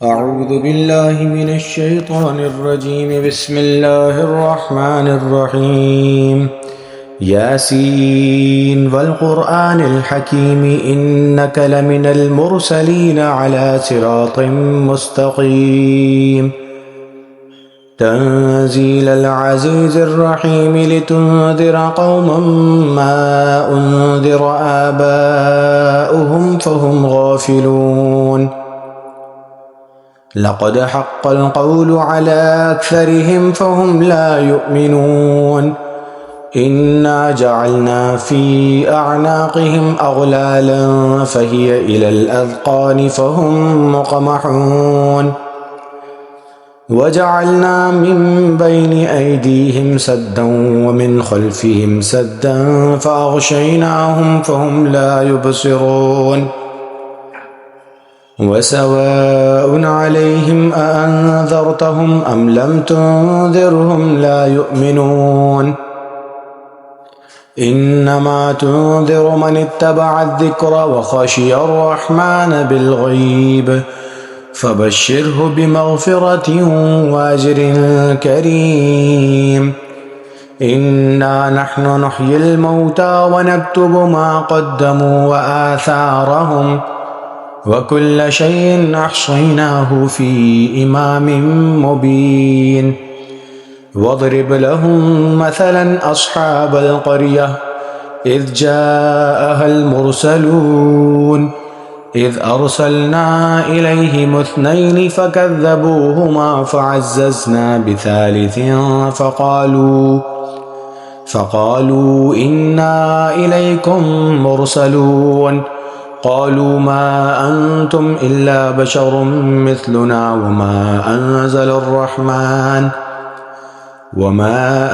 أعوذ بالله من الشيطان الرجيم. بسم الله الرحمن الرحيم. ياسين والقرآن الحكيم إنك لمن المرسلين على صراط مستقيم. تنزيل العزيز الرحيم لتنذر قوما ما أنذر آباؤهم فهم غافلون. لقد حق القول على أكثرهم فهم لا يؤمنون. إنا جعلنا في أعناقهم أغلالا فهي إلى الأذقان فهم مقمحون. وجعلنا من بين أيديهم سدا ومن خلفهم سدا فأغشيناهم فهم لا يبصرون. وسواء عليهم أأنذرتهم أم لم تنذرهم لا يؤمنون. إنما تنذر من اتبع الذكر وخشي الرحمن بالغيب فبشره بمغفرة وأجر كريم. إنا نحن نحيي الموتى ونكتب ما قدموا وآثارهم وكل شيء أحصيناه في إمام مبين. واضرب لهم مثلا أصحاب القرية إذ جاءها المرسلون إذ أرسلنا إليهم اثنين فكذبوهما فعززنا بثالث فقالوا إنا إليكم مرسلون. قالوا ما أنتم إلا بشر مثلنا وما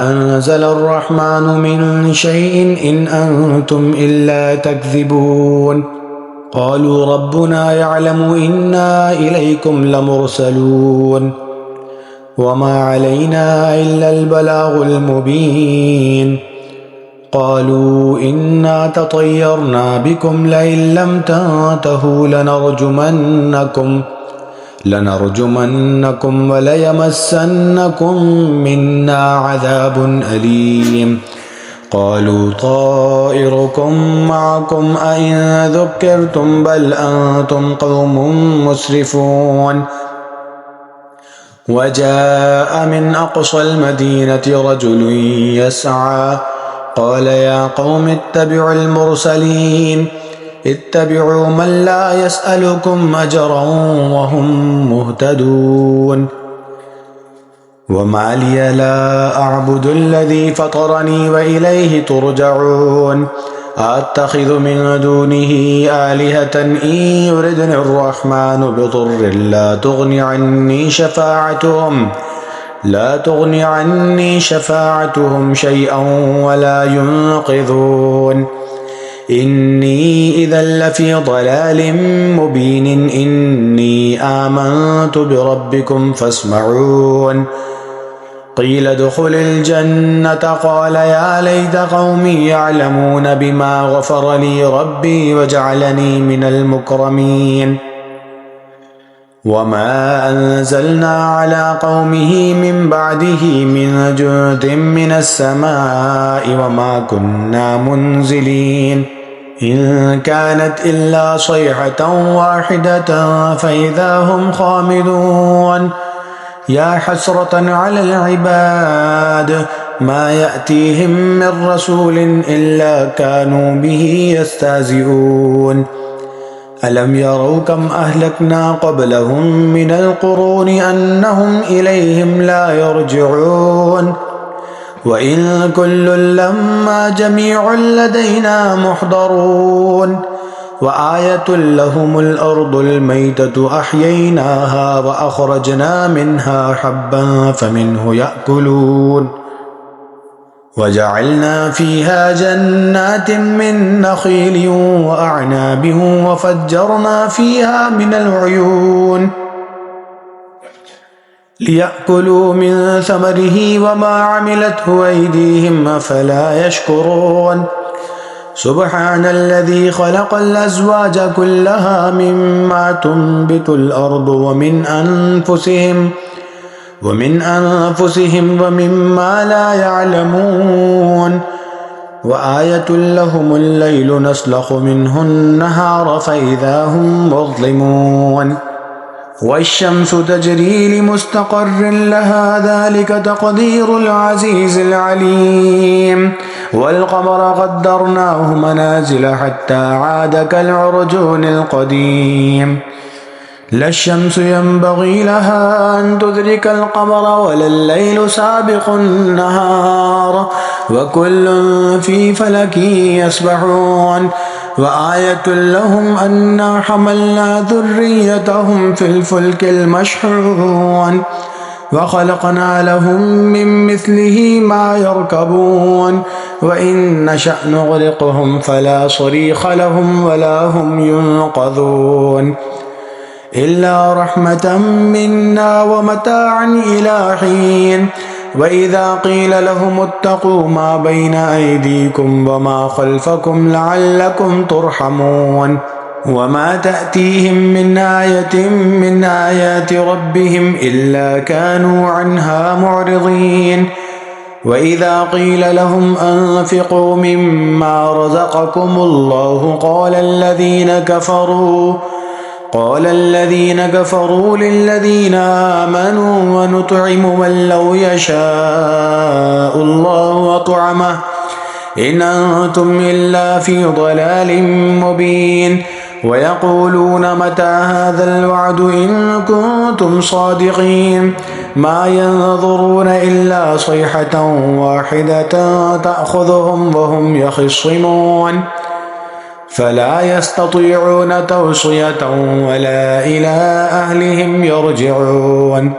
أنزل الرحمن من شيء إن أنتم إلا تكذبون. قالوا ربنا يعلم إنا إليكم لمرسلون وما علينا إلا البلاغ المبين. قالوا إنا تطيرنا بكم لئن لم تنتهوا لنرجمنكم وليمسنكم منا عذاب أليم. قالوا طائركم معكم أئن ذكرتم بل أنتم قوم مسرفون. وجاء من أقصى المدينة رجل يسعى قال يا قوم اتبعوا المرسلين اتبعوا من لا يسألكم أجرا وهم مهتدون. وما لي لا أعبد الذي فطرني وإليه ترجعون. أتخذ من دونه آلهة إن يردني الرحمن بضر لا تغني عني شفاعتهم شيئا ولا ينقذون. إني إذا لفي ضلال مبين. إني آمنت بربكم فاسمعون. قيل ادخل الجنة قال يا ليت قومي يعلمون بما غفر لي ربي وجعلني من المكرمين. وما أنزلنا على قومه من بعده من جند من السماء وما كنا منزلين. إن كانت إلا صيحة واحدة فإذا هم خامدون. يا حسرة على العباد ما يأتيهم من رسول إلا كانوا به يستهزئون. ألم يروا كم أهلكنا قبلهم من القرون أنهم إليهم لا يرجعون. وإن كل لما جميع لدينا محضرون. وآية لهم الأرض الميتة أحييناها وأخرجنا منها حبا فمنه يأكلون. وجعلنا فيها جنات من نخيل وأعناب وفجرنا فيها من العيون ليأكلوا من ثمره وما عملته أيديهم أفلا يشكرون. سبحان الذي خلق الأزواج كلها مما تنبت الأرض ومن أنفسهم ومما لا يعلمون وآية لهم الليل نسلخ منه النهار فإذا هم مظلمون والشمس تجري لمستقر لها ذلك تقدير العزيز العليم والقمر قدرناه منازل حتى عاد كالعرجون القديم لا الشمس ينبغي لها أن تدرك القمر ولا الليل سابق النهار وكل في فلك يسبحون وآية لهم أنا حملنا ذريتهم في الفلك المشحون وخلقنا لهم من مثله ما يركبون وإن نشأ نغرقهم فلا صريخ لهم ولا هم ينقذون إلا رحمة منا ومتاعا إلى حين وإذا قيل لهم اتقوا ما بين أيديكم وما خلفكم لعلكم ترحمون وما تأتيهم من آية من آيات ربهم إلا كانوا عنها معرضين وإذا قيل لهم أنفقوا مما رزقكم الله قال الذين كفروا للذين آمنوا ونطعم من لو يشاء الله أطعمه إن أنتم إلا في ضلال مبين ويقولون متى هذا الوعد إن كنتم صادقين ما ينظرون إلا صيحة واحدة تأخذهم وهم يخصمون فلا يستطيعون توصية ولا إلى أهلهم يرجعون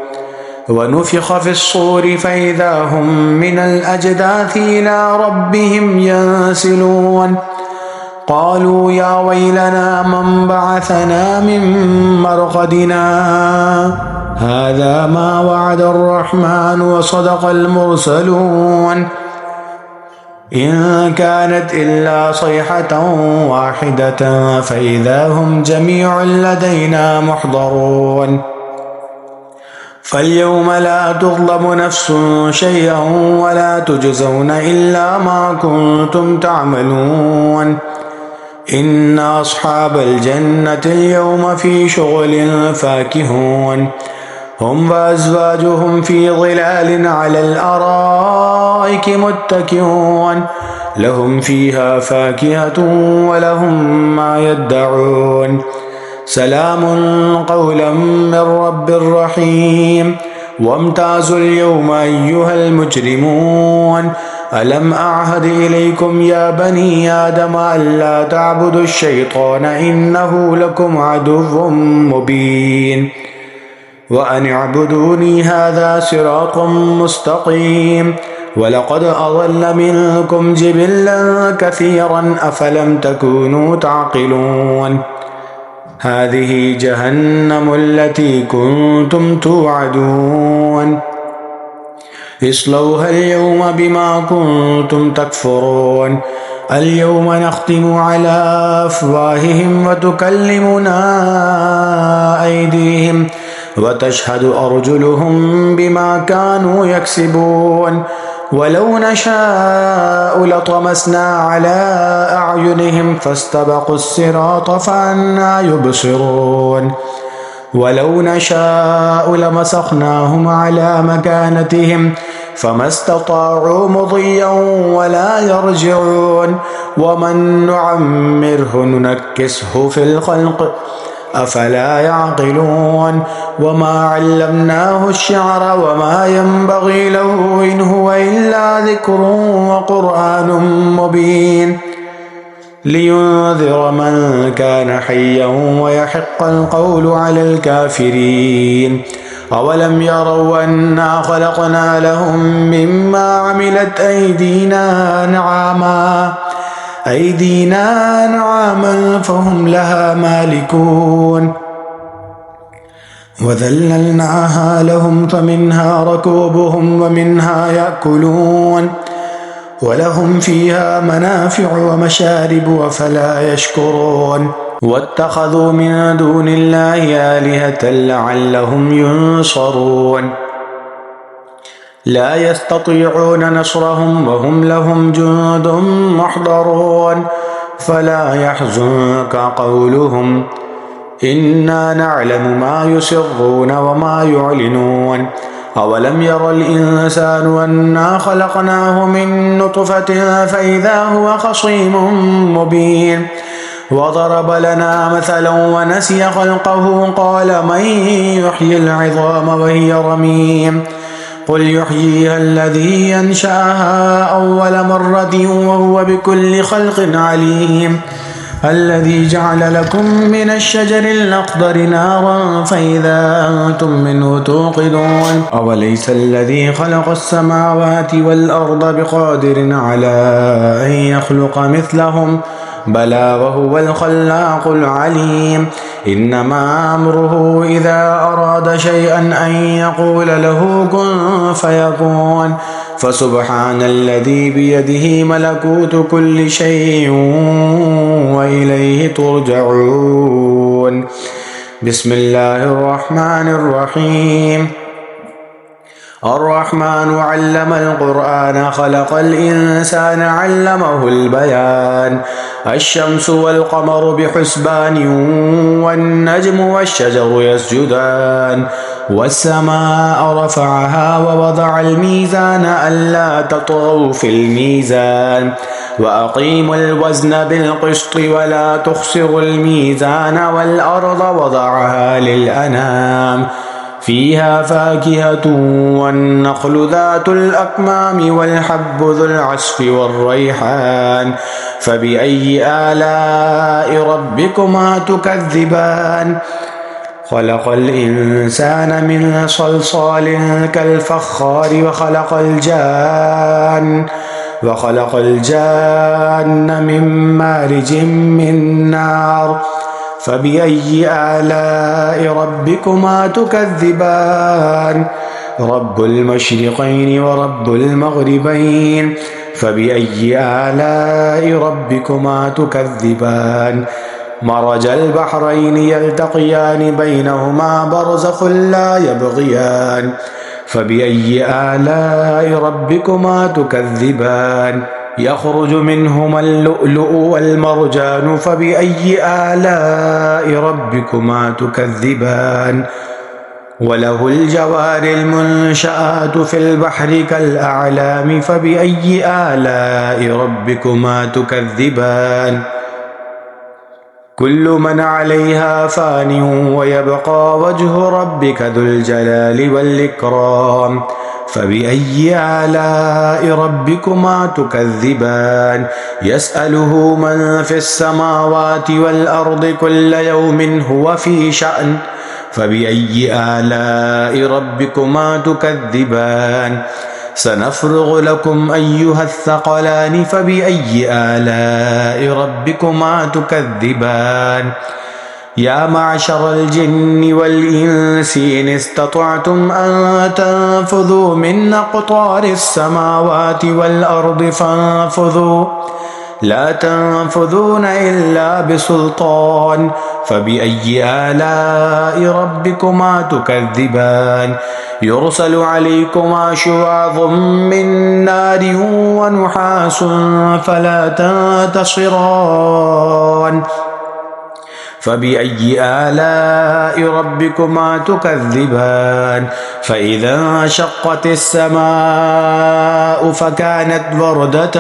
ونفخ في الصور فإذا هم من الأجداث إلى ربهم ينسلون قالوا يا ويلنا من بعثنا من مرقدنا هذا ما وعد الرحمن وصدق المرسلون إن كانت إلا صيحة واحدة فإذا هم جميع لدينا محضرون فاليوم لا تظلم نفس شيئا ولا تجزون إلا ما كنتم تعملون إن أصحاب الجنة اليوم في شغل فاكهون هم وأزواجهم في ظلال على الأرائك متكئون لهم فيها فاكهة ولهم ما يدعون سلام قولا من رب رحيم وامتازوا اليوم أيها المجرمون ألم أعهد إليكم يا بني آدم ألا تعبدوا الشيطان إنه لكم عدو مبين وأن اعبدوني هذا صراط مستقيم ولقد أضل منكم جبلا كثيرا أفلم تكونوا تعقلون هذه جهنم التي كنتم توعدون اصلوها اليوم بما كنتم تكفرون اليوم نختم على أفواههم وتكلمنا أيديهم وتشهد أرجلهم بما كانوا يكسبون ولو نشاء لطمسنا على أعينهم فاستبقوا الصراط فأنى يبصرون ولو نشاء لمسخناهم على مكانتهم فما استطاعوا مضيا ولا يرجعون ومن نعمره ننكسه في الخلق أفلا يعقلون وما علمناه الشعر وما ينبغي له إن هو إلا ذكر وقرآن مبين لينذر من كان حيا ويحق القول على الكافرين أولم يروا أنا خلقنا لهم مما عملت أيدينا نعاما فهم لها مالكون وذللناها لهم فمنها ركوبهم ومنها يأكلون ولهم فيها منافع ومشارب أفلا يشكرون واتخذوا من دون الله آلهة لعلهم ينصرون لا يستطيعون نصرهم وهم لهم جند محضرون فلا يحزنك قولهم إنا نعلم ما يسرون وما يعلنون أولم ير الإنسان أنا خلقناه من نطفة فإذا هو خصيم مبين وضرب لنا مثلا ونسي خلقه قال من يحيي العظام وهي رميم قل يحييها الذي ينشأها أول مرة وهو بكل خلق عليم الذي جعل لكم من الشجر الأخضر نارا فإذا أنتم منه توقدون أوليس الذي خلق السماوات والأرض بقادر على أن يخلق مثلهم بلى وهو الخلاق العليم إنما أمره إذا أراد شيئا أن يقول له كن فيكون فسبحان الذي بيده ملكوت كل شيء وإليه ترجعون بسم الله الرحمن الرحيم الرحمن علم القرآن خلق الإنسان علمه البيان الشمس والقمر بحسبان والنجم والشجر يسجدان والسماء رفعها ووضع الميزان ألا تطغوا في الميزان وأقيموا الوزن بالقسط ولا تخسروا الميزان والأرض وضعها للأنام فيها فاكهة والنخل ذات الأكمام والحب ذو العصف والريحان فبأي آلاء ربكما تكذبان خلق الإنسان من صلصال كالفخار وخلق الجان من مارج من نار فبأي آلاء ربكما تكذبان رب المشرقين ورب المغربين فبأي آلاء ربكما تكذبان مرج البحرين يلتقيان بينهما برزخ لا يبغيان فبأي آلاء ربكما تكذبان يخرج منهما اللؤلؤ والمرجان فبأي آلاء ربكما تكذبان وله الجوار المنشآت في البحر كالأعلام فبأي آلاء ربكما تكذبان كل من عليها فان ويبقى وجه ربك ذو الجلال والإكرام فبأي آلاء ربكما تكذبان يسأله من في السماوات والأرض كل يوم هو في شأن فبأي آلاء ربكما تكذبان سنفرغ لكم أيها الثقلان فبأي آلاء ربكما تكذبان يا معشر الجن والإنس إن استطعتم أن تنفذوا من أقطار السماوات والأرض فانفذوا لا تنفذون إلا بسلطان فبأي آلاء ربكما تكذبان يرسل عليكما شواظ من نار ونحاس فلا تنتصران فبأي آلاء ربكما تكذبان فإذا انشقت السماء فكانت وردة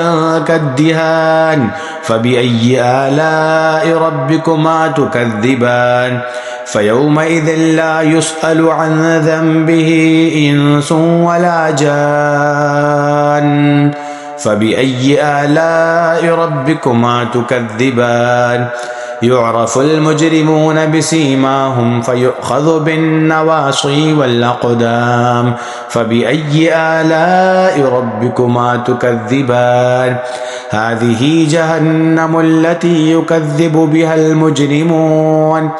كالدهان فبأي آلاء ربكما تكذبان فيومئذ لا يسأل عن ذنبه إنس ولا جان فبأي آلاء ربكما تكذبان يعرف المجرمون بسيماهم فيؤخذ بالنواصي والأقدام فبأي آلاء ربكما تكذبان هذه جهنم التي يكذب بها المجرمون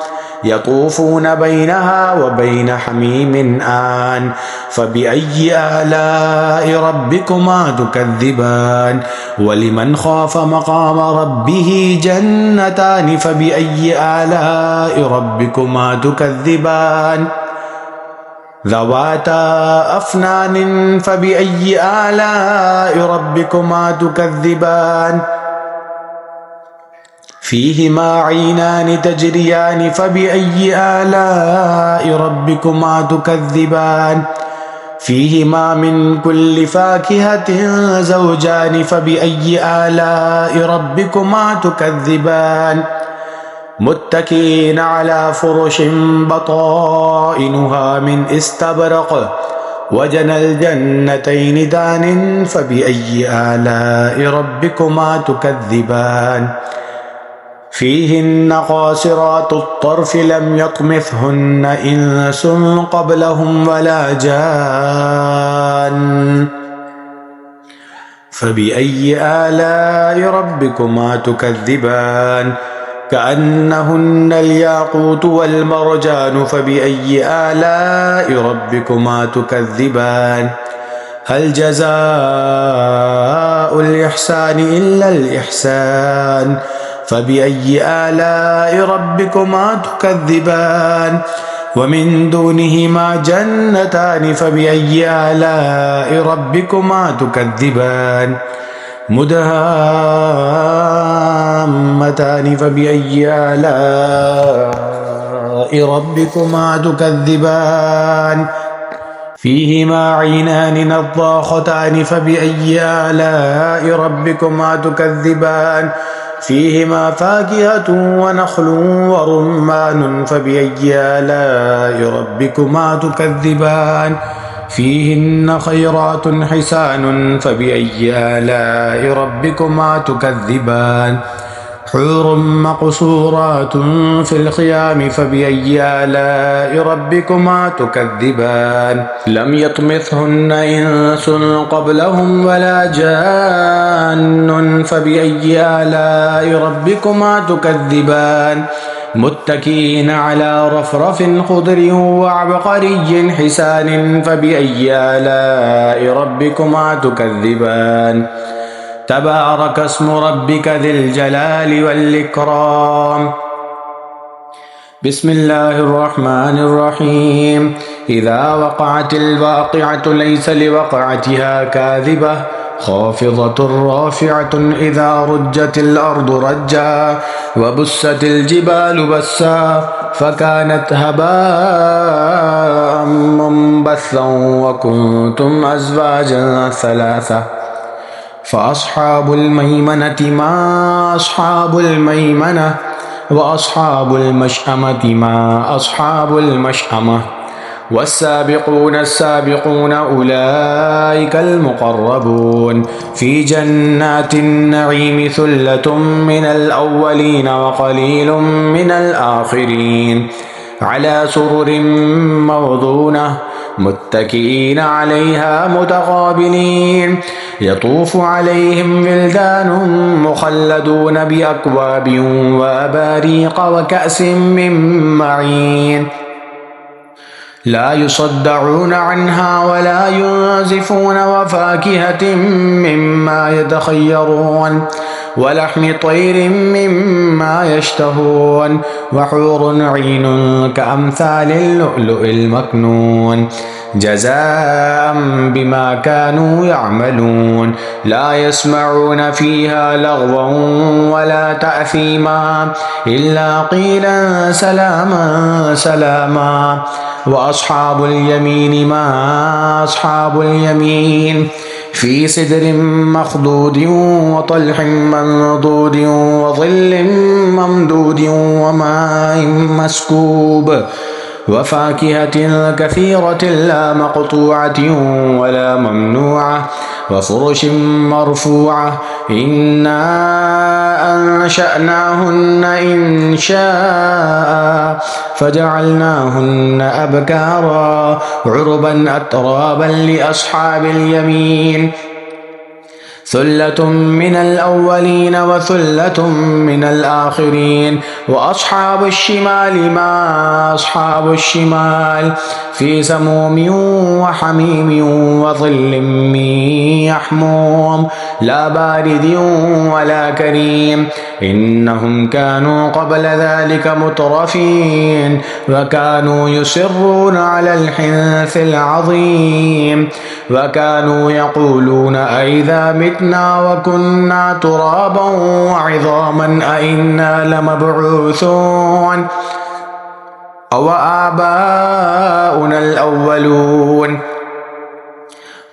يطوفون بينها وبين حميم آن فبأي آلاء ربكما تكذبان ولمن خاف مقام ربه جنتان فبأي آلاء ربكما تكذبان ذواتا أفنان فبأي آلاء ربكما تكذبان فيهما عينان تجريان فبأي آلاء ربكما تكذبان فيهما من كل فاكهة زوجان فبأي آلاء ربكما تكذبان متكئين على فرش بطائنها من استبرق وجنى الجنتين دان فبأي آلاء ربكما تكذبان فيهن قاصرات الطرف لم يطمثهن إنس قبلهم ولا جان فبأي آلاء ربكما تكذبان كأنهن الياقوت والمرجان فبأي آلاء ربكما تكذبان هل جزاء الإحسان إلا الإحسان فبأي آلاء ربكما تكذبان ومن دونهما جنتان فبأي آلاء ربكما تكذبان مدهامتان فبأي آلاء ربكما تكذبان فيهما عينان نضاختان فبأي آلاء ربكما تكذبان فيهما فاكهة ونخل ورمان فبأي آلاء ربكما تكذبان فيهن خيرات حسان فبأي آلاء ربكما تكذبان حور مقصورات في الخيام فبأي آلاء ربكما تكذبان لم يطمثهن إنس قبلهم ولا جان فبأي آلاء ربكما تكذبان متكئين على رفرف خضر وعبقري حسان فبأي آلاء ربكما تكذبان تبارك اسم ربك ذي الجلال والإكرام بسم الله الرحمن الرحيم إذا وقعت الواقعة ليس لوقعتها كاذبة خافضة رافعة إذا رجت الأرض رجا وبست الجبال بسا فكانت هباء منبثا وكنتم أزواجا ثلاثة فأصحاب الميمنة ما أصحاب الميمنة وأصحاب المشأمة ما أصحاب المشأمة والسابقون السابقون أولئك المقربون في جنات النعيم ثلة من الأولين وقليل من الآخرين على سرر موضونة متكئين عليها متقابلين يطوف عليهم ولدان مخلدون بأكواب وأباريق وكأس من معين لا يصدعون عنها ولا ينزفون وفاكهة مما يتخيرون ولحم طير مما يشتهون وحور عين كأمثال اللؤلؤ المكنون جزاء بما كانوا يعملون لا يسمعون فيها لغوا ولا تأثيما إلا قيلا سلاما سلاما وأصحاب اليمين ما أصحاب اليمين في سدر مخضود وطلح منضود وظل ممدود وماء مسكوب وفاكهة كثيرة لا مقطوعة ولا ممنوعة وفرش مرفوعة إنا أنشأناهن إنشاء فجعلناهن أبكارا عربا أترابا لأصحاب اليمين ثلة من الأولين وثلة من الآخرين وأصحاب الشمال ما أصحاب الشمال في سموم وحميم وظل من يحموم لا بارد ولا كريم إنهم كانوا قبل ذلك مترفين وكانوا يصرون على الحنث العظيم وكانوا يقولون أئذا متنا وكنا ترابا وعظاما أئنا لمبعوثون أو آباؤنا الأولون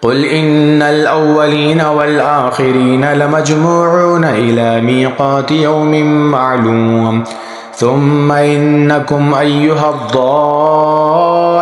قل إن الأولين والآخرين لمجموعون إلى ميقات يوم معلوم ثم إنكم أيها الضالون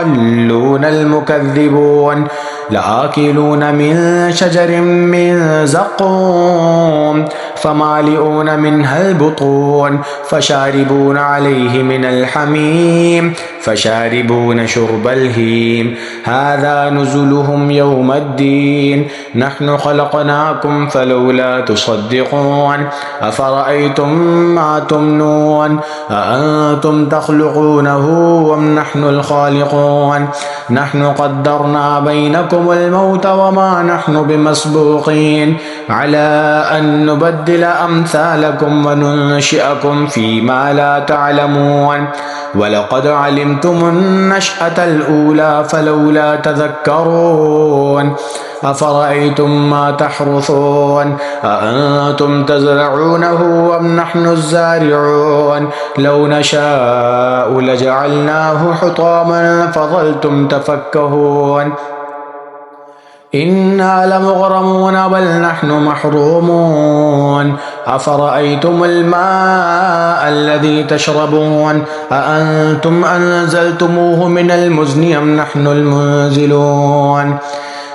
المكذبون لآكلون من شجر من زقوم فمالئون منها البطون فشاربون عليه من الحميم فشاربون شرب الهيم هذا نزلهم يوم الدين نحن خلقناكم فلولا تصدقون أفرأيتم ما تمنون أأنتم تخلقونه أم نحن الخالقون نحن قدرنا بينكم الموت وما نحن بمسبوقين على أن نبدل أمثالكم وننشئكم فيما لا تعلمون ولقد علمتم النشأة الأولى فلولا تذكرون أفرأيتم ما تحرثون أأنتم تزرعونه أم نحن الزارعون لو نشاء لجعلناه حطاما فظلتم تفكهون إنا لمغرمون بل نحن محرومون أفرأيتم الماء الذي تشربون أأنتم أنزلتموه من المزن أم نحن المنزلون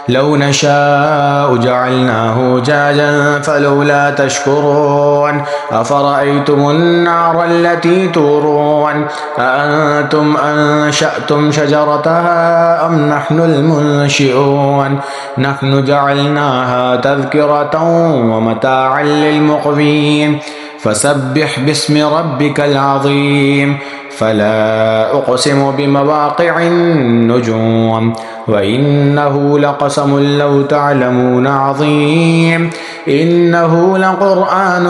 لو نشاء جعلناه جاجا فلولا تشكرون أفرأيتم النار التي تورون أأنتم أنشأتم شجرتها أم نحن المنشئون نحن جعلناها تذكرة ومتاعا للمقوين فسبح باسم ربك العظيم فلا أقسم بمواقع النجوم وإنه لقسم لو تعلمون عظيم إنه لقرآن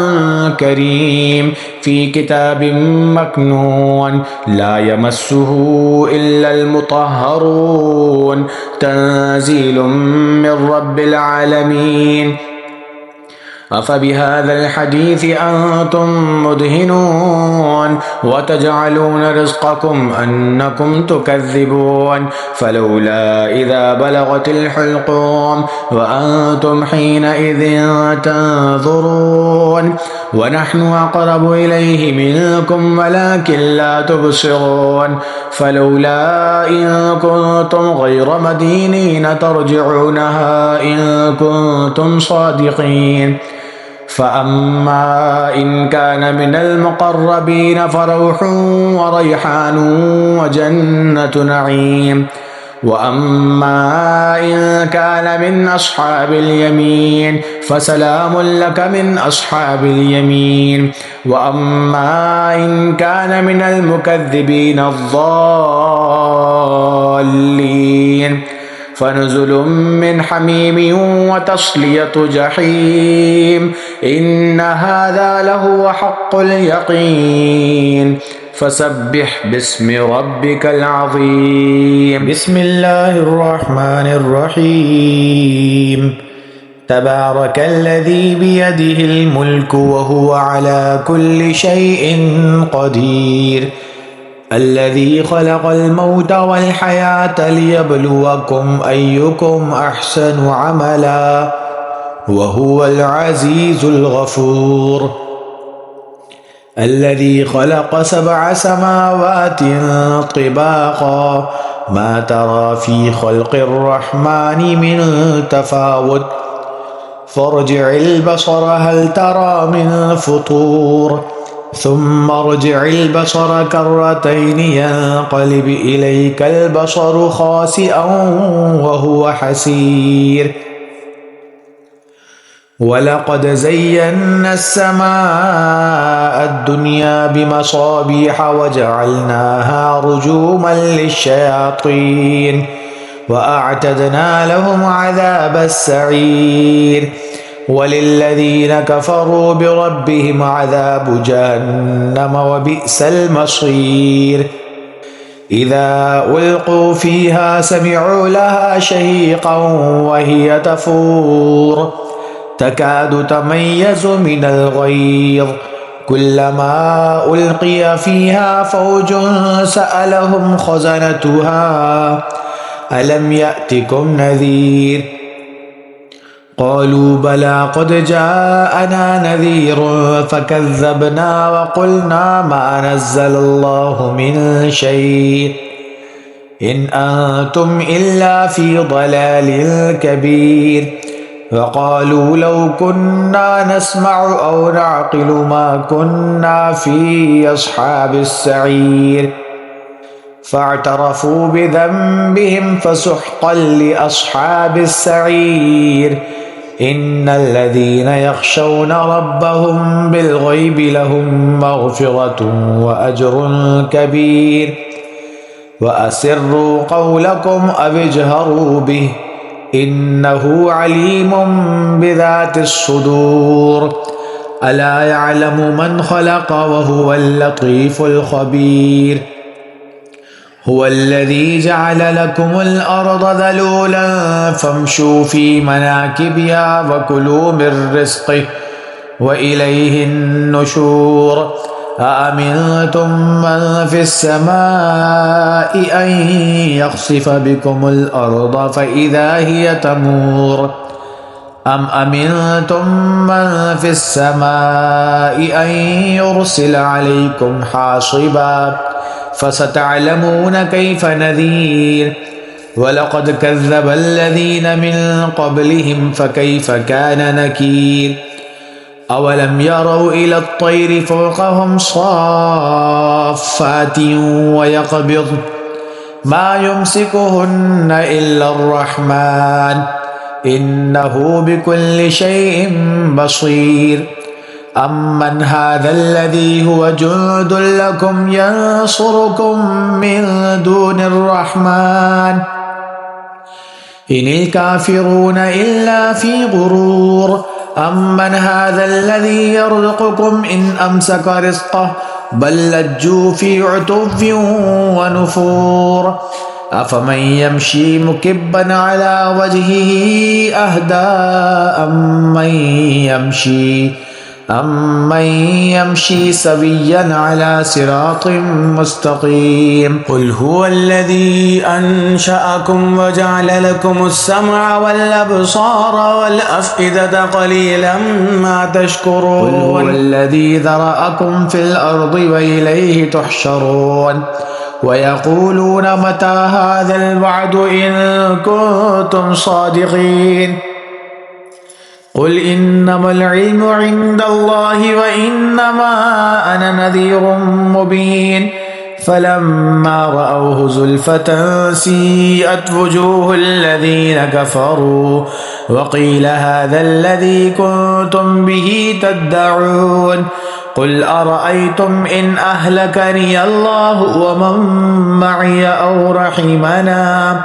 كريم في كتاب مكنون لا يمسه إلا المطهرون تنزيل من رب العالمين أفبهذا الحديث أنتم مدهنون وتجعلون رزقكم أنكم تكذبون فلولا إذا بلغت الحلقوم وأنتم حينئذ تنظرون ونحن أقرب إليه منكم ولكن لا تبصرون فلولا إن كنتم غير مدينين ترجعونها إن كنتم صادقين فأما إن كان من المقربين فروح وريحان وجنة نعيم وأما إن كان من أصحاب اليمين فسلام لك من أصحاب اليمين وأما إن كان من المكذبين الضالين فنزل من حميم وتصلية جحيم إن هذا لهو حق اليقين فسبح باسم ربك العظيم بسم الله الرحمن الرحيم تبارك الذي بيده الملك وهو على كل شيء قدير الذي خلق الموت والحياة ليبلوكم أيكم أحسن عملا وهو العزيز الغفور الذي خلق 7 سماوات طباقا ما ترى في خلق الرحمن من تفاوت فارجع البصر هل ترى من فطور ثم ارجع البصر كرتين ينقلب إليك البصر خاسئا وهو حسير ولقد زينا السماء الدنيا بمصابيح وجعلناها رجوما للشياطين وأعتدنا لهم عذاب السعير وللذين كفروا بربهم عذاب جهنم وبئس المصير إذا ألقوا فيها سمعوا لها شهيقا وهي تفور تكاد تميز من الغيظ كلما ألقي فيها فوج سألهم خزنتها ألم يأتكم نذير قالوا بلى قد جاءنا نذير فكذبنا وقلنا ما نزل الله من شيء إن أنتم إلا في ضلال كبير وقالوا لو كنا نسمع أو نعقل ما كنا في أصحاب السعير فاعترفوا بذنبهم فسحقا لأصحاب السعير إن الذين يخشون ربهم بالغيب لهم مغفرة وأجر كبير وأسروا قولكم أو اجهروا به إنه عليم بذات الصدور ألا يعلم من خلق وهو اللطيف الخبير هو الذي جعل لكم الأرض ذلولا فامشوا في مناكبها وكلوا من رزقه وإليه النشور أأمنتم من في السماء أن يخسف بكم الأرض فإذا هي تمور أم أمنتم من في السماء أن يرسل عليكم حاصبا فستعلمون كيف نذير ولقد كذب الذين من قبلهم فكيف كان نكير أولم يروا إلى الطير فوقهم صافات ويقبض ما يمسكهن إلا الرحمن إنه بكل شيء بصير أمن هذا الذي هو جند لكم ينصركم من دون الرحمن إن الكافرون إلا في غرور أمن هذا الذي يرزقكم إن أمسك رزقه بل لجوا في عتو ونفور أفمن يمشي مكبا على وجهه أهدى أمن يمشي سويا على صراط مستقيم قل هو الذي أنشأكم وجعل لكم السمع والأبصار والأفئدة قليلا ما تشكرون قل هو الذي ذرأكم في الأرض وإليه تحشرون ويقولون متى هذا الوعد إن كنتم صادقين قل إنما العلم عند الله وإنما أنا نذير مبين فلما رأوه زلفة سيئت وجوه الذين كفروا وقيل هذا الذي كنتم به تدعون قل أرأيتم إن أهلكني الله ومن معي أو رحمنا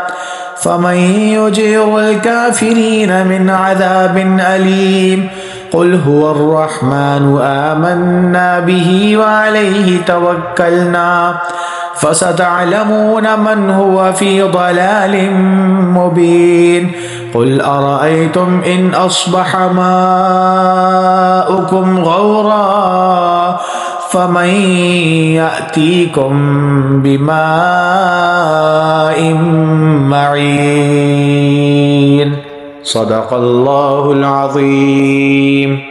فمن يجير الكافرين من عذاب أليم قل هو الرحمن آمنا به وعليه توكلنا فستعلمون من هو في ضلال مبين قل أرأيتم إن أصبح ماؤكم غورا فمن يأتيكم بماء معين صدق الله العظيم.